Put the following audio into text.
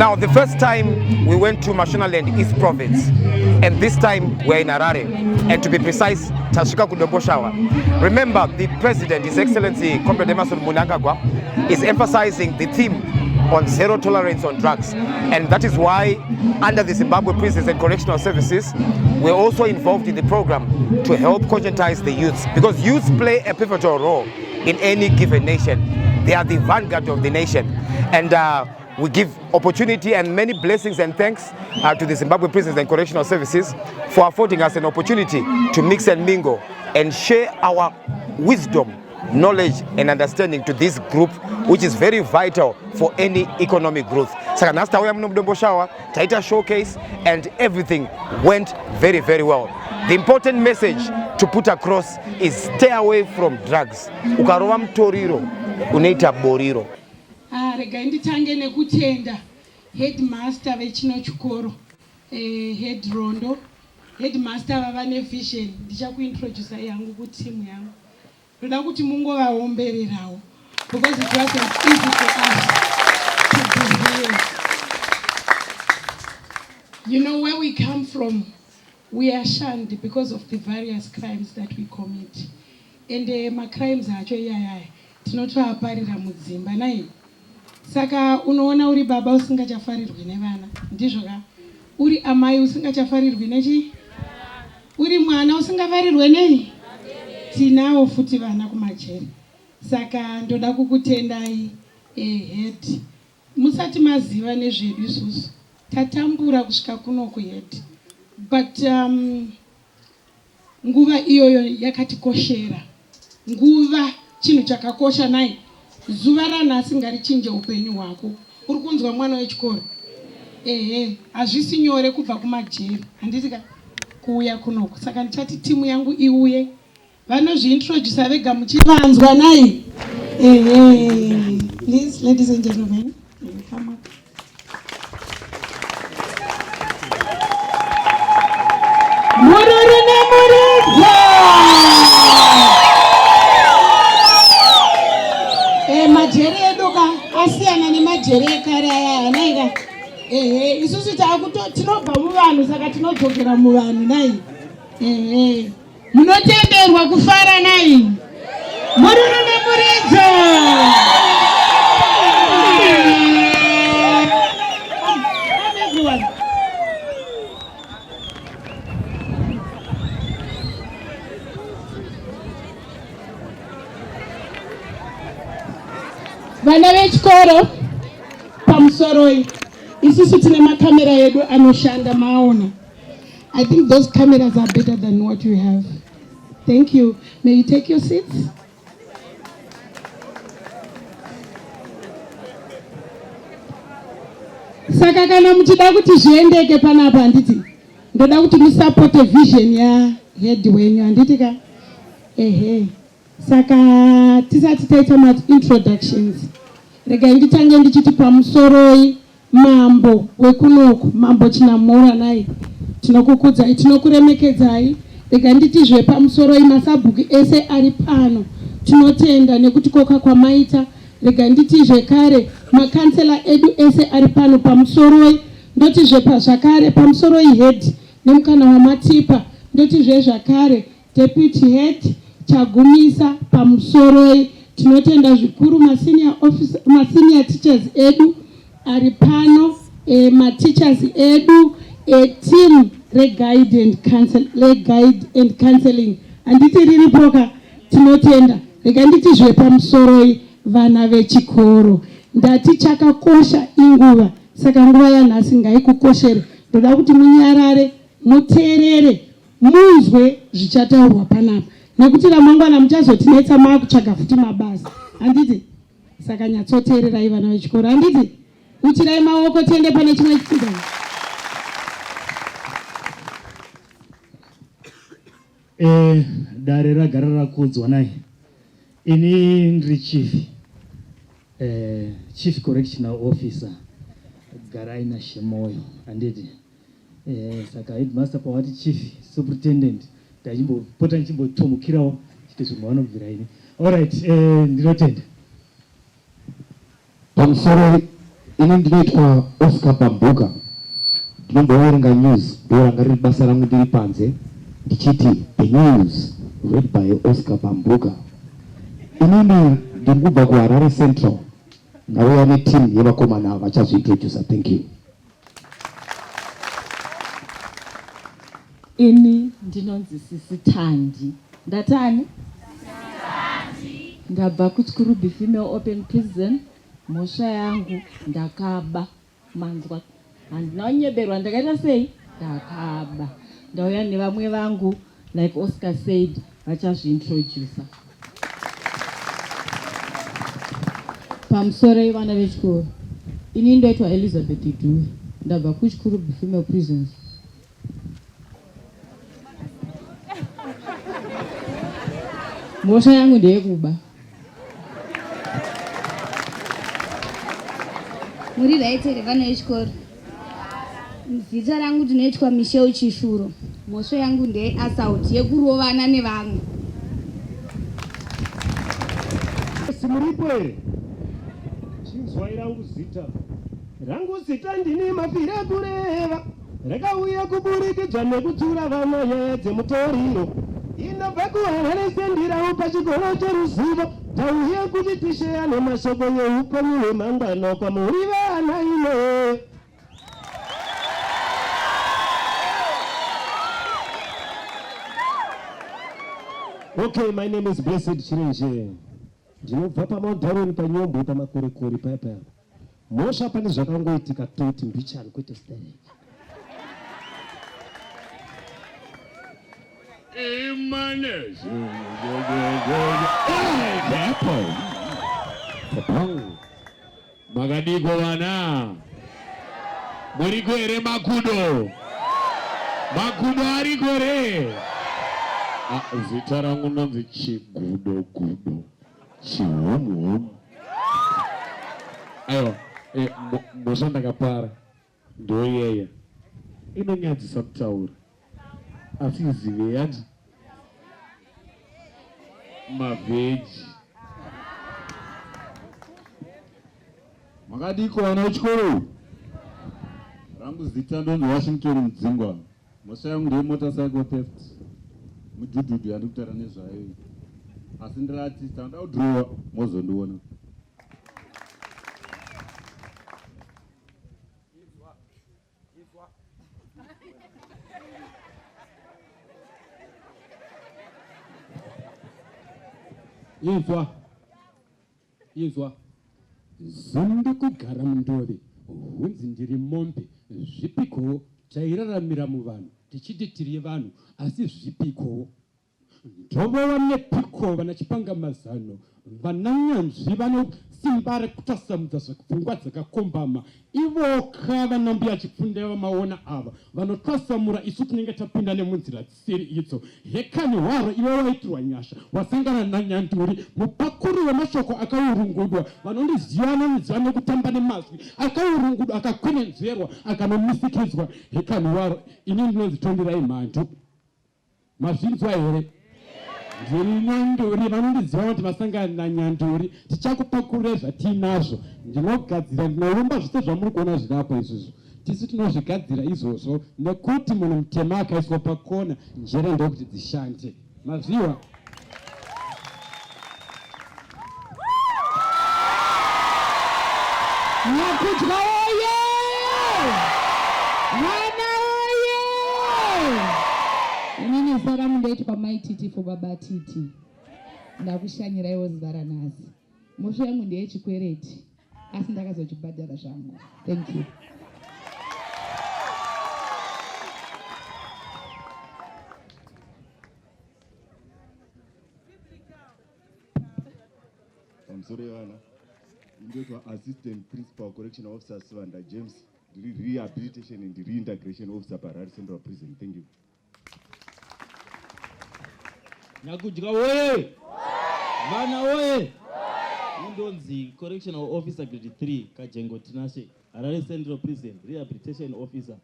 Now, the first time we went to Mashonaland East Province, and this time we're in Harare, and to be precise, Tashika Kudoboshawa. Remember, the President, His Excellency Comrade Emerson Mnangagwa, is emphasizing the theme on zero tolerance on drugs, and that is why under the Zimbabwe Prisons and Correctional Services we're also involved in the program to help conscientize the youths, because youths play a pivotal role in any given nation. They are the vanguard of the nation, and we give opportunity and many blessings and thanks to the Zimbabwe Prisons and Correctional Services for affording us an opportunity to mix and mingle and share our wisdom, knowledge and understanding to this group, which is very vital for any economic growth. Saka nastauya mnomdombo taita showcase, and everything went very, very well. The important message to put across is stay away from drugs. Ukarova Mutoriro, Unoita Boriro. Rega nditange nekutenda headmaster vechino chikoro, head rondo, headmaster vava nevision. Ndichakuintroduce yangu kutimu yangu. Ndoda kuti mungovaombererawo, because it wasn't easy for us to be here. You know, where we come from, we are shunned because of the various crimes that we commit. And my crimes acho tinotoaparira mudzimba nai. Saka unoona uri baba usingachafarirwi nevana, ndizvo ka? Uri amai usingachafarirwi nechi? Uri mwana usingafarirwe nei? Tinawo futi vana kumajeri. Saka ndoda kukutendai head. Musati maziva nezvedu isusu. Tatambura kusvika kuno kuhead. But nguva iyoyo yakatikoshera. Nguva chinhu chakakosha nai. Zuva ranhasi ngarichinje upenyu hwako. Uri kunzwa mwana wechikoro? Hazvisi nyore kubva kumajeri. Handisika kuuya kunoko. Saka ndichati timu yangu iuye. Vanozviintroduce vega muchivanzwa nai. Please, ladies and gentlemen, come up. Majeri eduka asiyana nemajeri ekare aya anaika. Isusu tinobva muvanhu saka tinodzokera muvanhu nai. Munotenderwa kufara nai. Boriro nemuridzo. Vana vechikoro pamusoroi, isusu tine makamera edu anoshanda maona. I think those cameras are better than what you have. Thank you. May you take your seats? Saka kana muchida kuti zviendeke panapa handiti. Ndoda kuti musupport vision ya head wenyu handiti ka? Saka tisati taita ma introductions. Rega nditange ndichiti pamusoroi mambo wekunoku, mambo Chinamora nai. Tinokukudzai, tinokuremekedzai. Rega nditizve pamusoroi masabhuku ese ari pano. Tinotenda nekuti koka kwamaita. Rega nditizve kare makansela edu ese ari pano pamusoroi. Ndotizve zvakare pamusoroi head nemukana wamatipa. Ndotizve zvakare deputy head chagumisa pamusoroi. Tinotenda zvikuru masenior teachers edu ari pano, teachers edu, team guide and counseling. Anditi riripoka tinotenda. Rega nditizve pamusoroi vana vechikoro. Ndati chakakosha inguva. Saka nguva yanhasi ngaikukoshere. Ndoda kuti munyarare, muteerere, muzwe zvichataurwa panapa. Nekuti ramangwana muchazotinetsa makutsvaga futi mabasa. Handiti? Saka nyatsoteererai vana vechikoro. Handiti? Utirai maoko tiende pane chimwe chitsiga. Dare ragara rakudzwa nai. Ini ndiri chief correctional officer. Garai na Shemoyo. Handiti? Saka headmaster pawati chief superintendent. Ndachimbo nchimbotomukirawo chito zvimwe vanobvira ini. All right, ndinotenda. Pamusoro ini ndinoitwa Oscar Bambuka, ndinomboverenga news ndoranga riri basa rangu ndiri panze ndichiti the news read by Oscar Bambuka. Inini ndiri kubva kuHarare Central, ndauya netimu yevakomana vachazviintroducer. Thank you. Ini ndinonzi Sisithandi. Ndatani? Ndabva kuchikuru Female Open Prison. Mhosva yangu ndakaba. Manzwa. Handinonyeberwa ndakaita sei? Ndakaba. Ndauya nevamwe vangu like Oscar said vachazviintroducer. Pamusoro ivana vechikoro. Ini ndoitwa Elizabeth Idue. Ndabva kuchikuru Female Prisons. Mhosva yangu ndeyekuba. Muri vaitere vana vechikoro. Zita rangu ndinoitwa Michelle Chishuro. Mhosva yangu ndeye assault yekurovana nevamwe. Simuripo here. Chinzwai rangu zita. Rangu zita ndini mafire kureva. Rakauya kuburikidza nekudzura vana dzemutoriro. Inobva kuHarare sendirawo pachikoro cheruzivo. Tauya kuti tisheya nemashoko eupenyu hwemangwana kwamuri vana ino. Okay, my name is Blessed Chirenje. Ndinobva paMauntaron panyombo pamakorekore paya paya. Mhosva pane zvakangoitika toti mbichani kwete stereki. Magadiko vana muriko here makudo ariko here. Zita rangu ndonzi Chigudo Chihomu. Aiwa, mhosva ndakapara ndoyeya inonyadzisa kutaura asi izive yati mavheji. Makadiko vana vechikoro. Rangu zita ndonzi Washington Mudzingwa. Mhosva yangu ndeye motorcycle theft. Mudhudhudhu yandikutaura nezvayo. Asi ndirati ndinoda kudhirowa mozondiona. Izwa. Zinde kugara mundove. Hunzi ndiri mombe. Zvipiko tairaramira muvanhu. Tichiti tiri vanhu asi zvipiko. Ndovova nepiko vanachipanga mazano. Vananyanzvi vanosimba rekutasamudza zvakupfungwa dzakakombama. Ivoka vanambuya chipfunda vamaona ava vanotwasamura isu tinenge tapinda nemunzira dzisiri idzo. Hekani hwaro iwe waitirwa nyasha wasangana nanyanduri mupakuri wemashoko akaurungudwa vanondiziva noniziva nekutamba nemazwi akaurungudwa akakwenenzverwa akanomisikidzwa. Hekani hwaro ini ndinozitonderai mhandu. Mazvinzwa here? Ndiri nyanduri vanondiziva kuti vasangana nanyanduri tichakupakurira zvatinazvo. Ndinogadzira ndinorumba zvose zvamuri kuona zvinapo izvozvo. Tisu tinozvigadzira izvozvo nekuti munhu mutema akaiswa pakona njere ndokuti dzishande. Mazviwa? Nyakudya oye! Mwana oye! Inini zita rangu ndoitwa Maititi Baba Titi. Ndakushanyiraiwo zuva ranhasi. Mhosva yangu ndeyechikwereti asi ndakazochibhadhara zvangu. Thank you. Pamusoro yevana ndoitwa Assistant Principal Correctional Officer Sivanda James. Ndiri Rehabilitation and Reintegration Officer paHarare Central Prison. Thank you. Nyakudya oye! Vana oye! Indonzi Correctional Officer Grade 3 Kajengo Tinashe, Harare Central Prison, Rehabilitation Officer.